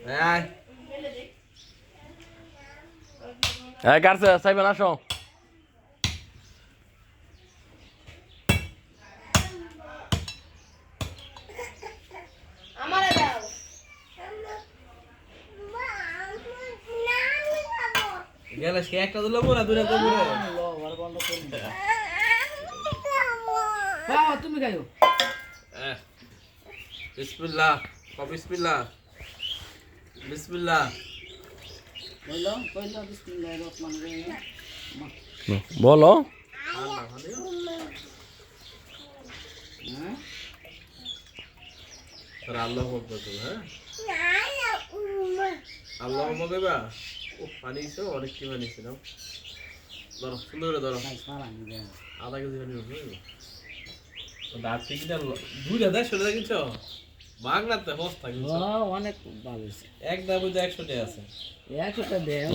আয় এই গার্সে সাইবেন আসো আমারে দাও গেলাস কি একটা দিলো না দুইটা তো বুড়ে বাবা তুমি খাইও বিসমিল্লাহ বিসমিল্লাহ বিসমিল্লাহ কইলো বিসমিল্লাহির রহমানির রহিম বলো হ্যাঁ তোর আল্লাহ বলতো হ্যাঁ আল্লাহ মগবা ও পানিছো অনেক কি বানিয়েছে নাও ধরো সুন্দর করে ধরো আধা কেজি পানি উঠবে দাঁত থেকে দুইটা দেয় চলে গেছ বাংলাতে বস্তা কিন্তু অনেক ভালো হয়েছে এক দাম বুঝে 100 টাকা আছে 100 টাকা দেয়